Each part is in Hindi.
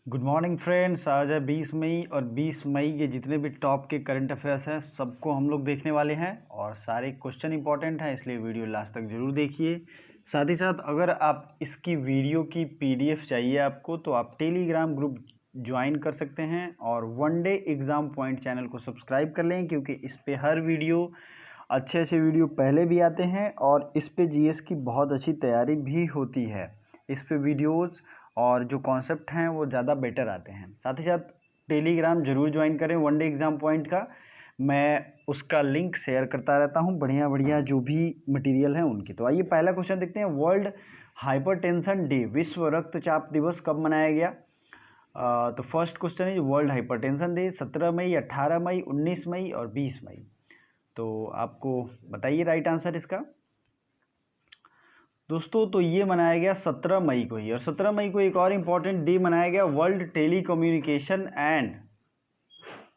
Good morning friends. आज है 20 मई और 20 मई के जितने भी टॉप के करंट अफेयर्स हैं सबको हम लोग देखने वाले हैं और सारे क्वेश्चन इंपॉर्टेंट हैं, इसलिए वीडियो लास्ट तक ज़रूर देखिए। साथ ही साथ अगर आप इसकी वीडियो की पीडीएफ चाहिए आपको तो आप टेलीग्राम ग्रुप ज्वाइन कर सकते हैं और one day exam point channel को सब्सक्राइब कर लें, क्योंकि इस पर हर वीडियो अच्छे वीडियो पहले भी आते हैं और इस पे जीएस की बहुत अच्छी तैयारी भी होती है। इस पे वीडियोज़ और जो कॉन्सेप्ट हैं वो ज़्यादा बेटर आते हैं। साथ ही साथ टेलीग्राम जरूर ज्वाइन करें वन डे एग्ज़ाम पॉइंट का, मैं उसका लिंक शेयर करता रहता हूँ बढ़िया बढ़िया जो भी मटेरियल है उनकी। तो आइए पहला क्वेश्चन देखते हैं। वर्ल्ड हाइपरटेंशन डे, विश्व रक्तचाप दिवस कब मनाया गया? तो फर्स्ट क्वेश्चन है वर्ल्ड हाइपरटेंशन डे 17 मई, 18 मई, 19 मई और 20 मई। तो आपको बताइए राइट आंसर इसका। दोस्तों तो ये मनाया गया 17 मई को ही, और 17 मई को एक और इम्पॉर्टेंट डे मनाया गया, world telecommunication and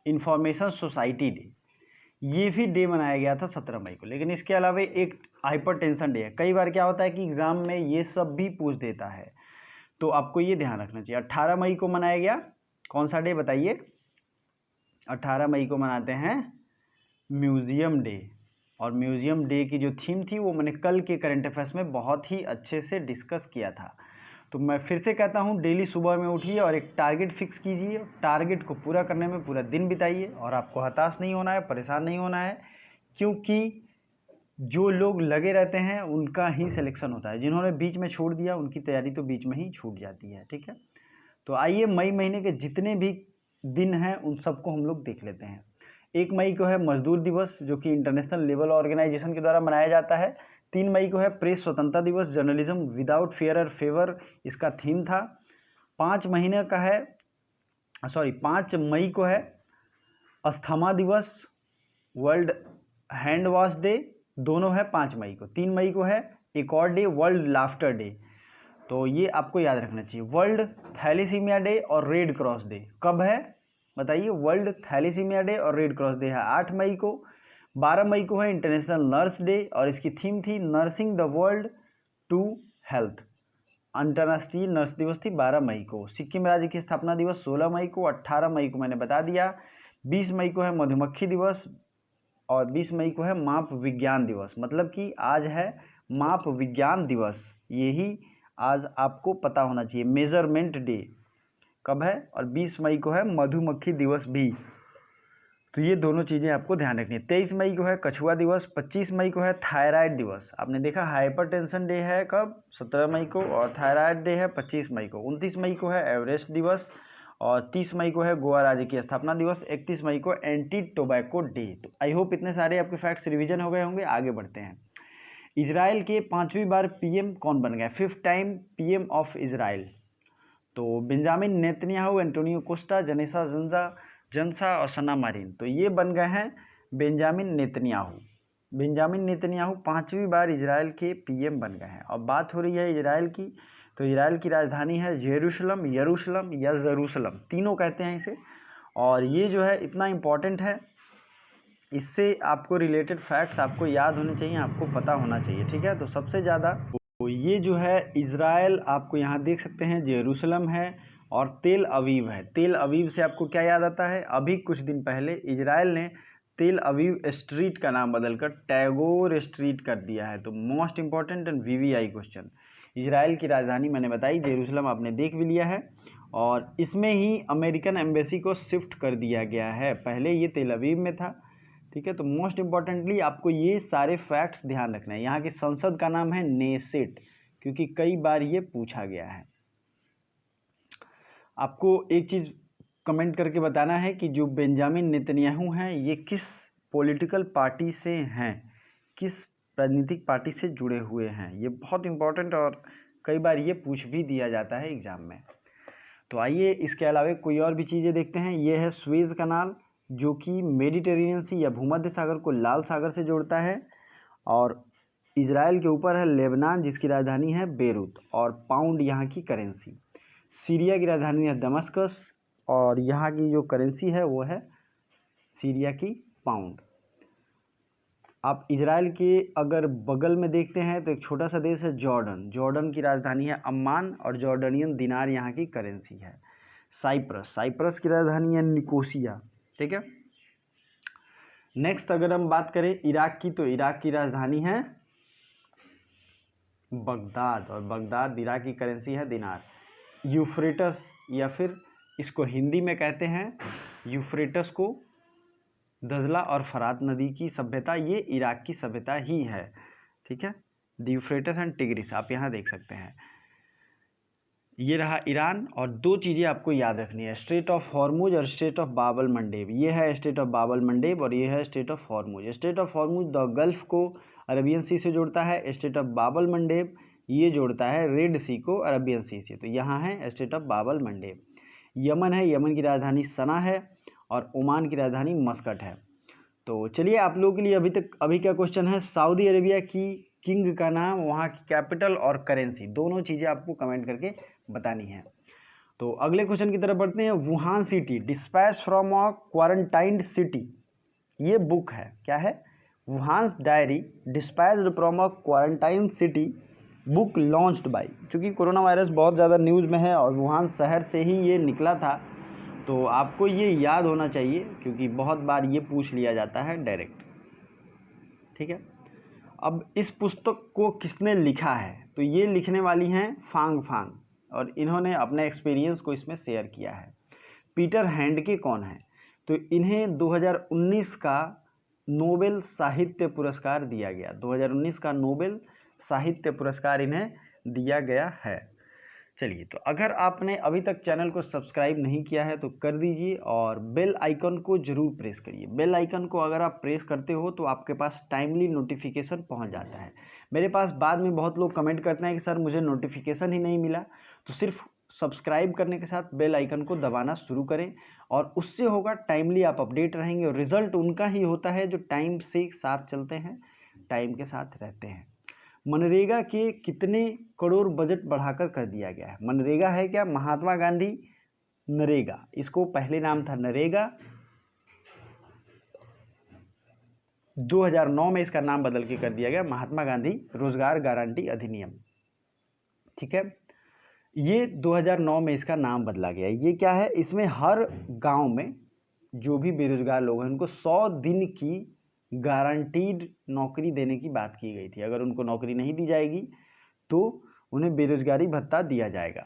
information society day. ये भी डे मनाया गया था 17 मई को। लेकिन इसके अलावा एक हाइपरटेंशन डे है। कई बार क्या होता है कि एग्जाम में ये सब भी पूछ देता है, तो आपको ये ध्यान रखना चाहिए। 18 मई को मनाया गया कौन सा डे बताइए? 18 मई को मनाते हैं म्यूजियम डे, और म्यूजियम डे की जो थीम थी वो मैंने कल के करंट अफेयर्स में बहुत ही अच्छे से डिस्कस किया था। तो मैं फिर से कहता हूँ, डेली सुबह में उठिए और एक टारगेट फिक्स कीजिए, टारगेट को पूरा करने में पूरा दिन बिताइए और आपको हताश नहीं होना है, परेशान नहीं होना है, क्योंकि जो लोग लगे रहते हैं उनका ही सिलेक्शन होता है। जिन्होंने बीच में छोड़ दिया उनकी तैयारी तो बीच में ही छूट जाती है। ठीक है, तो आइए मई महीने के जितने भी दिन हैं उन सबको हम लोग देख लेते हैं। 1 मई को है मजदूर दिवस, जो कि इंटरनेशनल लेबर ऑर्गेनाइजेशन के द्वारा मनाया जाता है। 3 मई को है प्रेस स्वतंत्रता दिवस, जर्नलिज्म विदाउट फेयर और फेवर इसका थीम था। 5 महीने का है 5 मई को है अस्थमा दिवस, वर्ल्ड हैंड वॉश डे, दोनों है 5 मई को। 3 मई को है एक और डे, वर्ल्ड लाफ्टर डे। तो ये आपको याद रखना चाहिए। वर्ल्ड थैलीसीमिया डे और रेड क्रॉस डे कब है बताइए? वर्ल्ड थैलीसीमिया डे और रेड क्रॉस डे है 8 मई को। 12 मई को है इंटरनेशनल नर्स डे और इसकी थीम थी nursing the world to health. अंतर्राष्ट्रीय नर्स दिवस थी 12 मई को। सिक्किम राज्य की स्थापना दिवस 16 मई को। 18 मई को मैंने बता दिया। 20 मई को है मधुमक्खी दिवस और 20 मई को है माप विज्ञान दिवस। मतलब कि आज है माप विज्ञान दिवस, यही आज आपको पता होना चाहिए। मेजरमेंट डे कब है? और 20 मई को है मधुमक्खी दिवस भी। तो ये दोनों चीज़ें आपको ध्यान रखनी है। 23 मई को है कछुआ दिवस। 25 मई को है थायराइड दिवस। आपने देखा हाइपरटेंशन डे है कब? 17 मई को, और थायराइड डे है 25 मई को। 29 मई को है एवरेस्ट दिवस और 30 मई को है गोवा राज्य की स्थापना दिवस। 31 मई को एंटी टोबैको डे। तो आई होप इतने सारे आपके फैक्ट्स रिवीजन हो गए होंगे। आगे बढ़ते हैं। इजराइल के 5वीं बार पीएम कौन बन गए? 5th time PM of Israel. तो बेंजामिन नेतन्याहू, एंटोनियो कोस्टा, जनेसा जनसा और सना मारिन। तो ये बन गए हैं बेंजामिन नेतन्याहू। बेंजामिन नेतन्याहू 5वीं बार इजराइल के पीएम बन गए हैं। और बात हो रही है इजराइल की, तो इजराइल की राजधानी है जेरूशलम, यरूशलम या जेरूशलम, तीनों कहते हैं इसे। और ये जो है इतना इम्पॉर्टेंट है, इससे आपको रिलेटेड फैक्ट्स आपको याद होने चाहिए, आपको पता होना चाहिए। ठीक है, तो सबसे ज़्यादा तो ये जो है इज़राइल, आपको यहाँ देख सकते हैं जेरूशलम है और तेल अवीव है। तेल अवीव से आपको क्या याद आता है? अभी कुछ दिन पहले इजराइल ने तेल अवीव स्ट्रीट का नाम बदलकर टैगोर स्ट्रीट कर दिया है। तो most important and VVI question. Israel की राजधानी मैंने बताई जेरूशलम, आपने देख भी लिया है। और इसमें ही अमेरिकन एम्बेसी को शिफ्ट कर दिया गया है, पहले ये तेल अवीव में था। ठीक है, तो मोस्ट इम्पॉर्टेंटली आपको ये सारे फैक्ट्स ध्यान रखना है। यहाँ की संसद का नाम है नेसेट, क्योंकि कई बार ये पूछा गया है। आपको एक चीज़ कमेंट करके बताना है कि जो बेंजामिन नेतन्याहू हैं ये किस पॉलिटिकल पार्टी से हैं, किस राजनीतिक पार्टी से जुड़े हुए हैं। ये बहुत इंपॉर्टेंट और कई बार ये पूछ भी दिया जाता है एग्ज़ाम में। तो आइए इसके अलावा कोई और भी चीज़ें देखते हैं। ये है स्वेज कनाल, जो कि मेडिटेरेनियन सी या भूमध्य सागर को लाल सागर से जोड़ता है। और इजराइल के ऊपर है लेबनान, जिसकी राजधानी है बेरूत और पाउंड यहाँ की करेंसी। सीरिया की राजधानी है दमस्कस और यहाँ की जो करेंसी है वो है सीरिया की पाउंड। आप इजराइल के अगर बगल में देखते हैं तो एक छोटा सा देश है जॉर्डन। जॉर्डन की राजधानी है अम्मान और जॉर्डनियन दिनार यहाँ की करेंसी है। साइप्रस, साइप्रस की राजधानी है निकोसिया। ठीक है। नेक्स्ट अगर हम बात करें इराक की, तो इराक की राजधानी है बगदाद, और बगदाद इराक की करेंसी है दिनार। यूफ्रेटस, या फिर इसको हिंदी में कहते हैं यूफ्रेटस को दजला और फरात नदी की सभ्यता, ये इराक की सभ्यता ही है। ठीक है, द यूफ्रेटस एंड टिग्रिस आप यहाँ देख सकते हैं। ये रहा ईरान। और दो चीज़ें आपको याद रखनी है, स्ट्रेट ऑफ हॉर्मुज और स्ट्रेट ऑफ बाबल मंडेब। ये है स्ट्रेट ऑफ बाबल मंडेब और ये है straight of Hormuz. Straight of Hormuz the gulf को अरबियन सी से जोड़ता है, स्ट्रेट ऑफ बाबल मंडेब ये जोड़ता है रेड सी को अरबियन सी से। तो यहाँ है straight of Babal Mandeb. Yemen है, यमन की राजधानी सना है और ओमान की राजधानी मस्कट है। तो चलिए आप लोगों के लिए अभी क्या क्वेश्चन है, सऊदी अरेबिया की किंग का नाम, वहाँ की कैपिटल और करेंसी, दोनों चीज़ें आपको कमेंट करके बतानी है। तो अगले क्वेश्चन की तरफ बढ़ते हैं। Wuhan city dispatch from a quarantined city, ये बुक है, क्या है, Wuhan diary dispatched from a quarantine city, book launched by. चूँकि कोरोना वायरस बहुत ज़्यादा न्यूज़ में है और वुहान शहर से ही ये निकला था, तो आपको ये याद होना चाहिए क्योंकि बहुत बार ये पूछ लिया जाता है डायरेक्ट। ठीक है। अब इस पुस्तक को किसने लिखा है, तो ये लिखने वाली हैं फांग फांग, और इन्होंने अपने एक्सपीरियंस को इसमें शेयर किया है। पीटर हैंडके कौन है, तो इन्हें 2019 का नोबेल साहित्य पुरस्कार दिया गया। 2019 का नोबेल साहित्य पुरस्कार इन्हें दिया गया है। चलिए, तो अगर आपने अभी तक चैनल को सब्सक्राइब नहीं किया है तो कर दीजिए और बेल आइकन को जरूर प्रेस करिए। बेल आइकन को अगर आप प्रेस करते हो तो आपके पास टाइमली नोटिफिकेशन पहुंच जाता है। मेरे पास बाद में बहुत लोग कमेंट करते हैं कि सर मुझे नोटिफिकेशन ही नहीं मिला, तो सिर्फ सब्सक्राइब करने के साथ बेल आइकन को दबाना शुरू करें और उससे होगा टाइमली आप अपडेट रहेंगे। और रिजल्ट उनका ही होता है जो टाइम से साथ चलते हैं, टाइम के साथ रहते हैं। मनरेगा के कितने करोड़ बजट बढ़ाकर कर दिया गया है। मनरेगा है क्या, महात्मा गांधी नरेगा, इसको पहले नाम था नरेगा, 2009 में इसका नाम बदल के कर दिया गया महात्मा गांधी रोजगार गारंटी अधिनियम। ठीक है, ये 2009 में इसका नाम बदला गया। ये क्या है, इसमें हर गांव में जो भी बेरोजगार लोग हैं उनको 100 दिन की गारंटीड नौकरी देने की बात की गई थी। अगर उनको नौकरी नहीं दी जाएगी तो उन्हें बेरोजगारी भत्ता दिया जाएगा।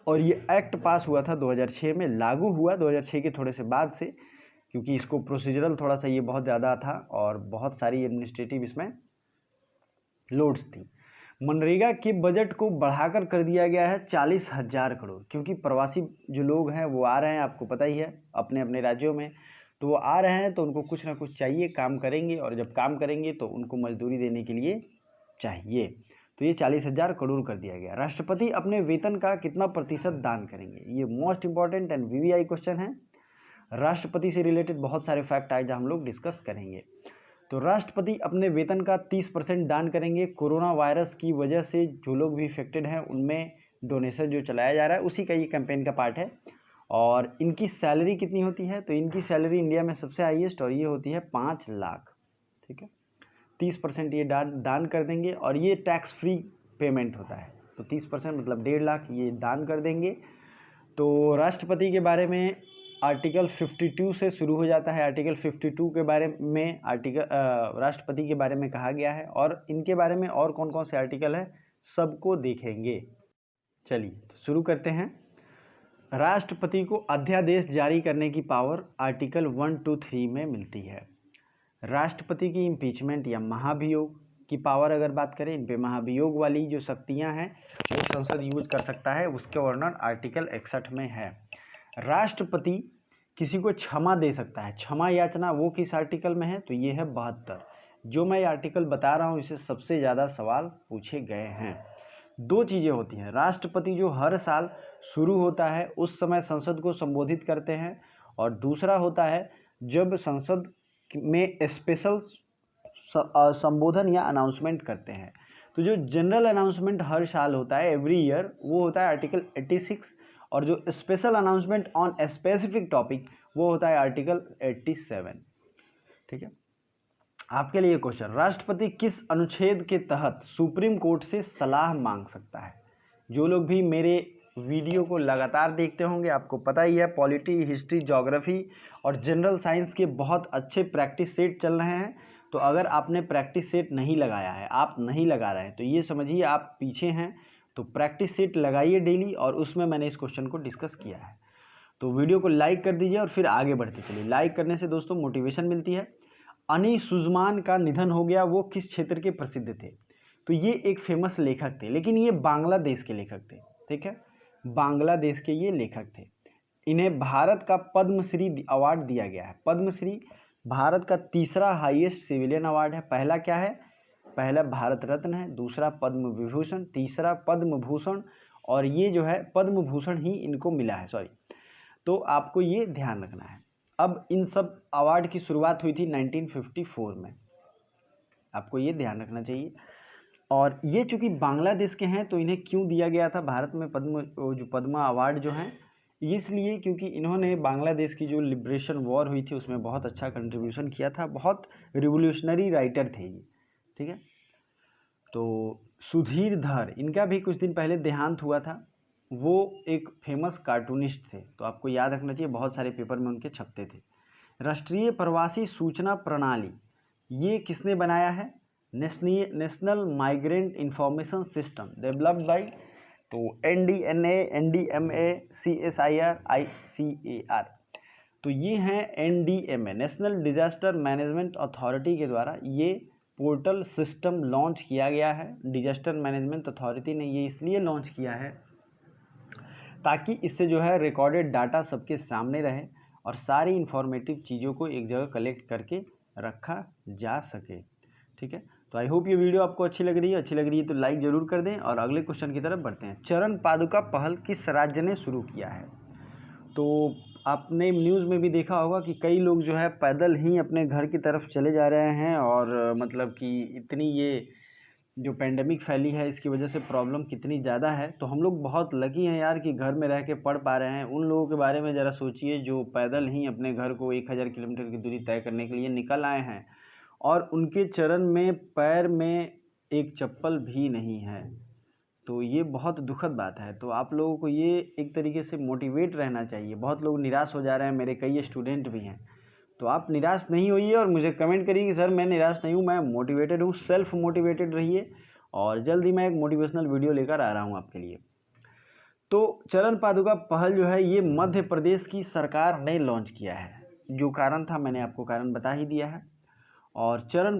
और ये एक्ट पास हुआ था 2006 में, लागू हुआ 2006 के थोड़े से बाद से, क्योंकि इसको प्रोसीजरल थोड़ा सा ये बहुत ज़्यादा था और बहुत सारी एडमिनिस्ट्रेटिव इसमें लोड्स थी। मनरेगा के बजट को बढ़ाकर कर दिया गया है 40,000 करोड़, क्योंकि प्रवासी जो लोग हैं वो आ रहे हैं, आपको पता ही है, अपने अपने राज्यों में, तो वो आ रहे हैं तो उनको कुछ ना कुछ चाहिए, काम करेंगे, और जब काम करेंगे तो उनको मजदूरी देने के लिए चाहिए, तो ये 40,000 करोड़ कर दिया गया। राष्ट्रपति अपने वेतन का कितना प्रतिशत दान करेंगे, ये most important and VVI question है। राष्ट्रपति से रिलेटेड बहुत सारे फैक्ट आज हम लोग डिस्कस करेंगे। तो राष्ट्रपति अपने वेतन का 30% दान करेंगे। कोरोना वायरस की वजह से जो लोग भी इफेक्टेड हैं उनमें डोनेशन जो चलाया जा रहा है उसी का ये कैंपेन का पार्ट है। और इनकी सैलरी कितनी होती है, तो इनकी सैलरी इंडिया में सबसे हाईएस्ट और ये होती है 5 लाख। ठीक है, 30% ये दान कर देंगे और ये टैक्स फ्री पेमेंट होता है, तो 30% मतलब 1.5 लाख ये दान कर देंगे। तो राष्ट्रपति के बारे में आर्टिकल 52 से शुरू हो जाता है। आर्टिकल 52 के बारे में राष्ट्रपति के बारे में कहा गया है, और इनके बारे में और कौन कौन से आर्टिकल है सबको देखेंगे। चलिए तो शुरू करते हैं। राष्ट्रपति को अध्यादेश जारी करने की पावर आर्टिकल 1, 2, 3 में मिलती है। राष्ट्रपति की इम्पीचमेंट या महाभियोग की पावर अगर बात करें, इन पे महाभियोग वाली जो शक्तियां हैं वो संसद यूज कर सकता है, उसके वर्णन आर्टिकल 61 में है। राष्ट्रपति किसी को क्षमा दे सकता है, क्षमा याचना, वो किस आर्टिकल में है, तो ये है 72। जो मैं आर्टिकल बता रहा हूँ इससे सबसे ज़्यादा सवाल पूछे गए हैं। दो चीज़ें होती हैं, राष्ट्रपति जो हर साल शुरू होता है उस समय संसद को संबोधित करते हैं, और दूसरा होता है जब संसद में स्पेशल संबोधन या अनाउंसमेंट करते हैं। तो जो जनरल अनाउंसमेंट हर साल होता है एवरी ईयर, वो होता है आर्टिकल 86, और जो special announcement on specific topic वो होता है आर्टिकल 87। ठीक है, आपके लिए क्वेश्चन, राष्ट्रपति किस अनुच्छेद के तहत सुप्रीम कोर्ट से सलाह मांग सकता है। जो लोग भी मेरे वीडियो को लगातार देखते होंगे, आपको पता ही है पॉलिटी, हिस्ट्री, ज्योग्राफी और जनरल साइंस के बहुत अच्छे प्रैक्टिस सेट चल रहे हैं। तो अगर आपने प्रैक्टिस सेट नहीं लगाया है, आप नहीं लगा रहे हैं, तो ये समझिए आप पीछे हैं। तो प्रैक्टिस सेट लगाइए डेली, और उसमें मैंने इस क्वेश्चन को डिस्कस किया है। तो वीडियो को लाइक कर दीजिए और फिर आगे बढ़ते चलिए। लाइक करने से दोस्तों मोटिवेशन मिलती है। अनी सुजमान का निधन हो गया, वो किस क्षेत्र के प्रसिद्ध थे? तो ये एक फेमस लेखक थे, लेकिन ये बांग्लादेश के लेखक थे। ठीक है, बांग्लादेश के ये लेखक थे। इन्हें भारत का पद्मश्री अवार्ड दिया गया है। पद्मश्री भारत का तीसरा हाईएस्ट सिविलियन अवार्ड है। पहला क्या है? पहला भारत रत्न है, दूसरा पद्म विभूषण, तीसरा पद्म भूषण, और ये जो है पद्म भूषण ही इनको मिला है, सॉरी। तो आपको ये ध्यान रखना है। अब इन सब अवार्ड की शुरुआत हुई थी 1954 में, आपको ये ध्यान रखना चाहिए। और ये चूँकि बांग्लादेश के हैं, तो इन्हें क्यों दिया गया था भारत में पद्मा अवार्ड जो हैं? इसलिए क्योंकि इन्होंने बांग्लादेश की जो लिबरेशन वॉर हुई थी उसमें बहुत अच्छा कंट्रीब्यूशन किया था। बहुत रिवोल्यूशनरी राइटर थे ये। ठीक है, तो सुधीर धर, इनका भी कुछ दिन पहले देहांत हुआ था। वो एक फेमस कार्टूनिस्ट थे, तो आपको याद रखना चाहिए, बहुत सारे पेपर में उनके छपते थे। राष्ट्रीय प्रवासी सूचना प्रणाली ये किसने बनाया है? National migrant information system developed by, तो NDNA, NDMA, CSIR, ICAR। तो ये हैं NDMA, national disaster management authority के द्वारा ये पोर्टल सिस्टम लॉन्च किया गया है। डिजास्टर मैनेजमेंट अथॉरिटी ने ये इसलिए लॉन्च किया है ताकि इससे जो है रिकॉर्डेड डाटा सबके सामने रहे और सारी इंफॉर्मेटिव चीज़ों को एक जगह कलेक्ट करके रखा जा सके। ठीक है, तो आई होप ये वीडियो आपको अच्छी लग रही है। अच्छी लग रही है तो लाइक ज़रूर कर दें, और अगले क्वेश्चन की तरफ बढ़ते हैं। चरण पादुका पहल किस राज्य ने शुरू किया है? तो आपने न्यूज़ में भी देखा होगा कि कई लोग जो है पैदल ही अपने घर की तरफ चले जा रहे हैं, और मतलब कि इतनी ये जो पेंडेमिक फैली है इसकी वजह से प्रॉब्लम कितनी ज़्यादा है। तो हम लोग बहुत लकी हैं यार कि घर में रह के पढ़ पा रहे हैं। उन लोगों के बारे में ज़रा सोचिए जो पैदल ही अपने घर को 1000 किलोमीटर की दूरी तय करने के लिए निकल आए हैं, और उनके चरण में पैर में एक चप्पल भी नहीं है। तो ये बहुत दुखद बात है। तो आप लोगों को ये एक तरीके से मोटिवेट रहना चाहिए। बहुत लोग निराश हो जा रहे हैं, मेरे कई स्टूडेंट भी हैं। तो आप निराश नहीं होइए और मुझे कमेंट करिए कि सर मैं निराश नहीं हूँ, मैं मोटिवेटेड हूँ। सेल्फ मोटिवेटेड रहिए, और जल्द ही मैं एक मोटिवेशनल वीडियो लेकर आ रहा हूँ आपके लिए। तो चरण पादुका पहल जो है ये मध्य प्रदेश की सरकार ने लॉन्च किया है। जो कारण था मैंने आपको कारण बता ही दिया है। और चरण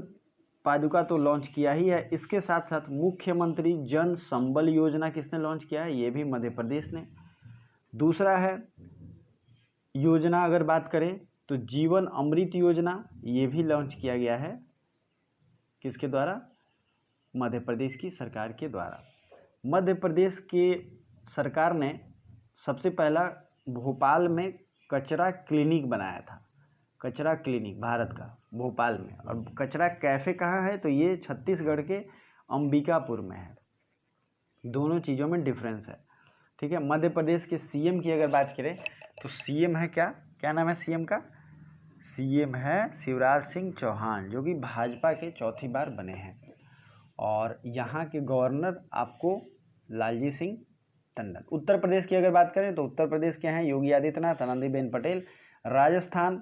पादुका तो लॉन्च किया ही है, इसके साथ साथ मुख्यमंत्री जन संबल योजना किसने लॉन्च किया है? ये भी मध्य प्रदेश ने। दूसरा है योजना, अगर बात करें तो जीवन अमृत योजना, ये भी लॉन्च किया गया है। किसके द्वारा? मध्य प्रदेश की सरकार के द्वारा। मध्य प्रदेश के सरकार ने सबसे पहला भोपाल में कचरा क्लिनिक बनाया था। कचरा क्लिनिक भारत का भोपाल में। और कचरा कैफ़े कहाँ है? तो ये छत्तीसगढ़ के अंबिकापुर में है। दोनों चीज़ों में डिफरेंस है। ठीक है, मध्य प्रदेश के CM की अगर बात करें तो CM है क्या नाम है CM का? CM है शिवराज सिंह चौहान, जो कि भाजपा के चौथी बार बने हैं। और यहाँ के गवर्नर आपको लालजी सिंह टंडन। उत्तर प्रदेश की अगर बात करें तो उत्तर प्रदेश के हैं योगी आदित्यनाथ, आनंदीबेन पटेल। राजस्थान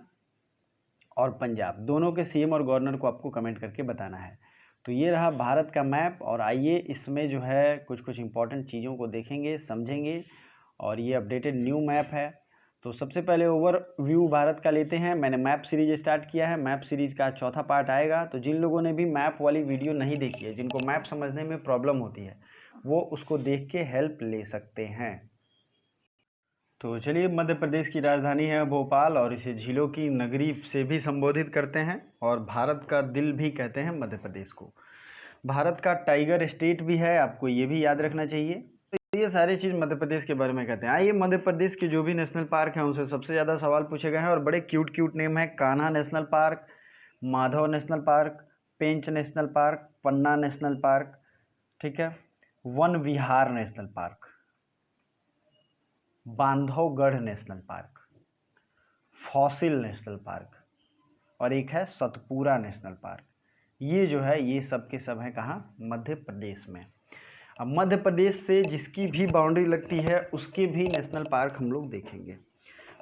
और पंजाब दोनों के CM और गवर्नर को आपको कमेंट करके बताना है। तो ये रहा भारत का मैप, और आइए इसमें जो है कुछ कुछ इंपॉर्टेंट चीज़ों को देखेंगे, समझेंगे। और ये अपडेटेड न्यू मैप है। तो सबसे पहले ओवरव्यू भारत का लेते हैं। मैंने मैप सीरीज स्टार्ट किया है, मैप सीरीज़ का चौथा पार्ट आएगा। तो जिन लोगों ने भी मैप वाली वीडियो नहीं देखी है, जिनको मैप समझने में प्रॉब्लम होती है, वो उसको देख के हेल्प ले सकते हैं। तो चलिए, मध्य प्रदेश की राजधानी है भोपाल, और इसे झीलों की नगरी से भी संबोधित करते हैं, और भारत का दिल भी कहते हैं मध्य प्रदेश को। भारत का टाइगर स्टेट भी है, आपको ये भी याद रखना चाहिए। तो ये सारी चीज़ मध्य प्रदेश के बारे में कहते हैं। आइए, मध्य प्रदेश के जो भी नेशनल पार्क हैं उनसे सबसे ज़्यादा सवाल पूछे गए हैं, और बड़े क्यूट क्यूट नेम है। Kanha national park, Madhav national park, Pench national park, Panna national park, ठीक है, Van Vihar national park, Bandhavgarh national park, fossil national park, और एक है सतपुरा नेशनल पार्क। ये जो है ये सब के सब हैं कहाँ? मध्य प्रदेश में। अब मध्य प्रदेश से जिसकी भी बाउंड्री लगती है उसके भी नेशनल पार्क हम लोग देखेंगे।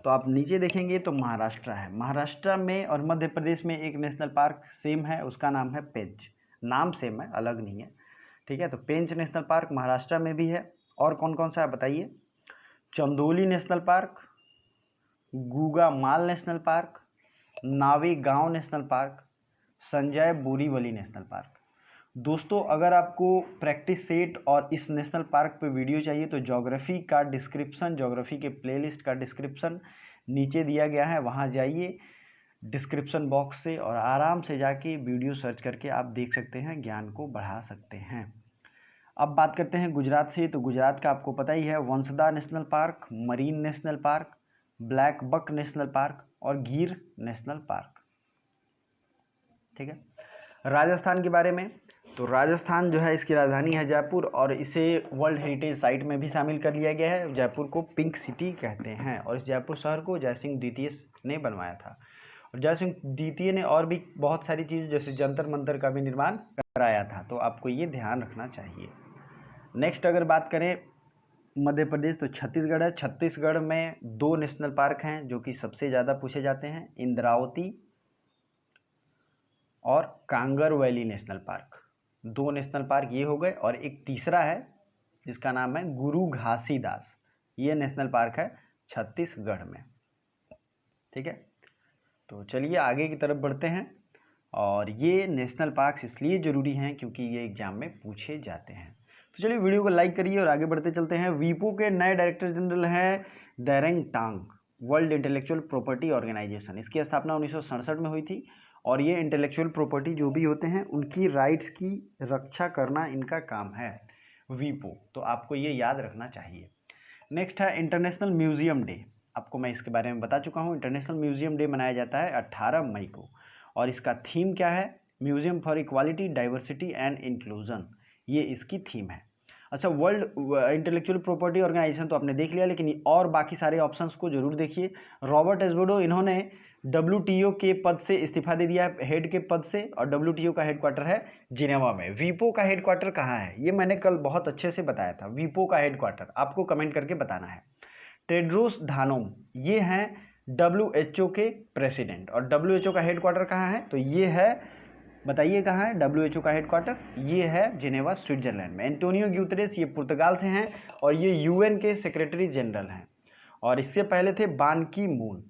तो आप नीचे देखेंगे तो महाराष्ट्र है, महाराष्ट्र में और मध्य प्रदेश में एक नेशनल पार्क सेम है, उसका नाम है पेंच। नाम सेम है, अलग नहीं है, ठीक है। तो पेंच नेशनल पार्क महाराष्ट्र में भी है। और कौन कौन सा है बताइए? चंदोली नेशनल पार्क, गुगा माल नेशनल पार्क, नावे गांव national park, Sanjay Borivali national park. दोस्तों अगर आपको प्रैक्टिस सेट और इस नेशनल पार्क पे वीडियो चाहिए तो ज्योग्राफी का डिस्क्रिप्शन, ज्योग्राफी के प्लेलिस्ट का डिस्क्रिप्शन नीचे दिया गया है, वहाँ जाइए डिस्क्रिप्शन बॉक्स से और आराम से जाके वीडियो सर्च करके आप देख सकते हैं, ज्ञान को बढ़ा सकते हैं। अब बात करते हैं गुजरात से। तो गुजरात का आपको पता ही है, Vansda national park, marine national park, blackbuck national park और गिर नेशनल पार्क, ठीक है। राजस्थान के बारे में, तो राजस्थान जो है इसकी राजधानी है जयपुर और इसे वर्ल्ड हेरिटेज साइट में भी शामिल कर लिया गया है। जयपुर को पिंक सिटी कहते हैं और इस जयपुर शहर को जयसिंह द्वितीय ने बनवाया था। और जयसिंह द्वितीय ने और भी बहुत सारी चीज़ जैसे जंतर मंतर का भी निर्माण कराया था, तो आपको ये ध्यान रखना चाहिए। नेक्स्ट अगर बात करें मध्य प्रदेश, तो छत्तीसगढ़ है। छत्तीसगढ़ में 2 नेशनल पार्क हैं जो कि सबसे ज़्यादा पूछे जाते हैं, इंद्रावती और Kanger valley national park. 2 national park ये हो गए और एक तीसरा है जिसका नाम है गुरु घासीदास, ये नेशनल पार्क है छत्तीसगढ़ में, ठीक है। तो चलिए आगे की तरफ बढ़ते हैं। और ये नेशनल पार्क्स इसलिए ज़रूरी हैं क्योंकि ये एग्जाम में पूछे जाते हैं। तो चलिए वीडियो को लाइक करिए और आगे बढ़ते चलते हैं। वीपो के नए डायरेक्टर जनरल हैं देरेंग टांग, वर्ल्ड इंटेलेक्चुअल प्रॉपर्टी ऑर्गेनाइजेशन। इसकी स्थापना 1967 में हुई थी और ये इंटेलेक्चुअल प्रॉपर्टी जो भी होते हैं उनकी राइट्स की रक्षा करना इनका काम है, वीपो। तो आपको ये याद रखना चाहिए। नेक्स्ट है इंटरनेशनल म्यूजियम डे। आपको मैं इसके बारे में बता चुका हूँ। इंटरनेशनल म्यूजियम डे मनाया जाता है 18 मई को और इसका थीम क्या है? Museum for equality, diversity and inclusion, ये इसकी थीम है। अच्छा, वर्ल्ड इंटेलेक्चुअल प्रॉपर्टी ऑर्गेनाइजेशन तो आपने देख लिया, लेकिन और बाकी सारे ऑप्शंस को जरूर देखिए। रॉबर्ट एस्बोडो, इन्होंने WTO के पद से इस्तीफा दे दिया है, हेड के पद से, और WTO का हेडक्वार्टर है जिनेवा में। वीपो का हेडक्वार्टर कहाँ है ये मैंने कल बहुत अच्छे से बताया था। वीपो का हेडक्वार्टर आपको कमेंट करके बताना है। टेड्रोस धानोम, ये हैं WHO के प्रेसिडेंट और WHO का हेडक्वार्टर कहाँ है? तो ये है, बताइए कहाँ है WHO का हेडक्वार्टर? ये है जिनेवा, स्विट्जरलैंड में। एंटोनियो ग्यूतरेस, ये पुर्तगाल से हैं और ये UN के सेक्रेटरी जनरल हैं और इससे पहले थे बान की मून,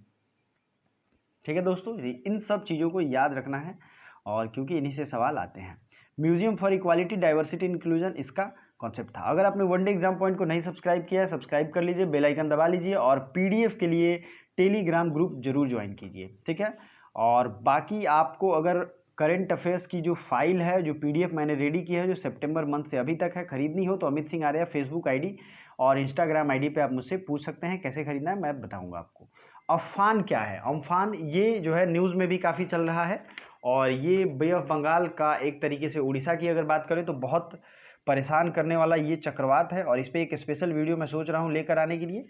ठीक है दोस्तों। इन सब चीज़ों को याद रखना है और क्योंकि इन्हीं से सवाल आते हैं। Museum for equality, diversity, inclusion इसका कॉन्सेप्ट था। अगर आपने वनडे एग्जाम पॉइंट को नहीं सब्सक्राइब किया है, सब्सक्राइब कर लीजिए, बेल आइकन दबा लीजिए और PDF के लिए टेलीग्राम ग्रुप जरूर ज्वाइन कीजिए, ठीक है। और बाकी आपको अगर करंट अफेयर्स की जो फाइल है, जो PDF मैंने रेडी की है, जो सितंबर मंथ से अभी तक है, खरीदनी हो तो अमित सिंह आर्या फेसबुक ID और इंस्टाग्राम ID पे आप मुझसे पूछ सकते हैं। कैसे खरीदना है मैं बताऊंगा आपको। अम्फान क्या है? अम्फान ये जो है न्यूज़ में भी काफ़ी चल रहा है और ये बे ऑफ बंगाल का एक तरीके से, उड़ीसा की अगर बात करें तो बहुत परेशान करने वाला ये चक्रवात है और इस पर एक स्पेशल वीडियो मैं सोच रहा हूँ लेकर आने के लिए।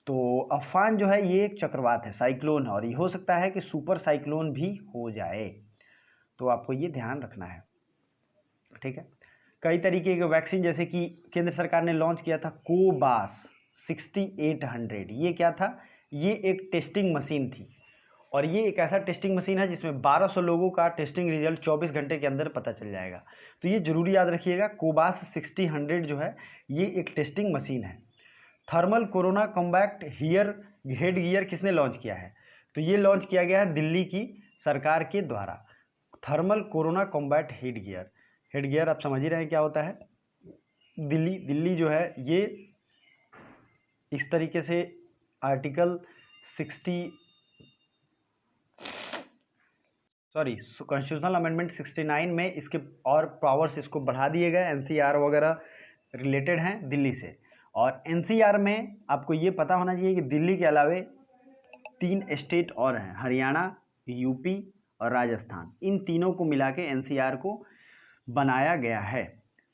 तो अम्फान जो है ये एक चक्रवात है, साइक्लोन है और ये हो सकता है कि सुपर साइक्लोन भी हो जाए, तो आपको ये ध्यान रखना है, ठीक है। कई तरीके के वैक्सीन जैसे कि केंद्र सरकार ने लॉन्च किया था कोबास 6800, ये क्या था? ये एक टेस्टिंग मशीन थी और ये एक ऐसा टेस्टिंग मशीन है जिसमें 1200 लोगों का टेस्टिंग रिजल्ट 24 घंटे के अंदर पता चल जाएगा। तो ये जरूरी याद रखिएगा, कोबास 6000 जो है ये एक टेस्टिंग मशीन है। Thermal corona combat head gear किसने लॉन्च किया है? तो ये लॉन्च किया गया है दिल्ली की सरकार के द्वारा। Thermal corona combat head gear आप समझ ही रहे हैं क्या होता है। दिल्ली जो है ये इस तरीके से आर्टिकल 60 कॉन्स्टिट्यूशनल अमेंडमेंट 69 में इसके और पावर्स इसको बढ़ा दिए गए। NCR वगैरह रिलेटेड हैं दिल्ली से और NCR में आपको ये पता होना चाहिए कि दिल्ली के अलावे 3 स्टेट और हैं, हरियाणा, UP और राजस्थान। इन तीनों को मिला के NCR को बनाया गया है,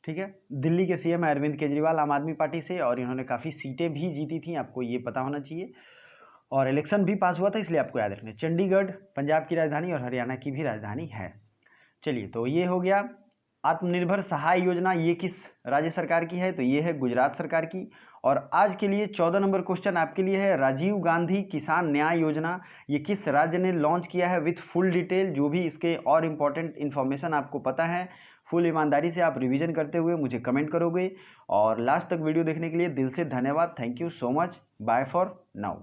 ठीक है। दिल्ली के CM अरविंद केजरीवाल आम आदमी पार्टी से और इन्होंने काफ़ी सीटें भी जीती थी, आपको ये पता होना चाहिए और इलेक्शन भी पास हुआ था, इसलिए आपको याद रखना है। चंडीगढ़ पंजाब की राजधानी और हरियाणा की भी राजधानी है। चलिए, तो ये हो गया आत्मनिर्भर सहाय योजना ये किस राज्य सरकार की है? तो ये है गुजरात सरकार की। और आज के लिए 14 नंबर क्वेश्चन आपके लिए है, राजीव गांधी किसान न्याय योजना ये किस राज्य ने लॉन्च किया है? विथ फुल डिटेल, जो भी इसके और इम्पोर्टेंट इन्फॉर्मेशन आपको पता है फुल ईमानदारी से आप रिवीजन करते हुए मुझे कमेंट करोगे। और लास्ट तक वीडियो देखने के लिए दिल से धन्यवाद। Thank you so much. Bye for now.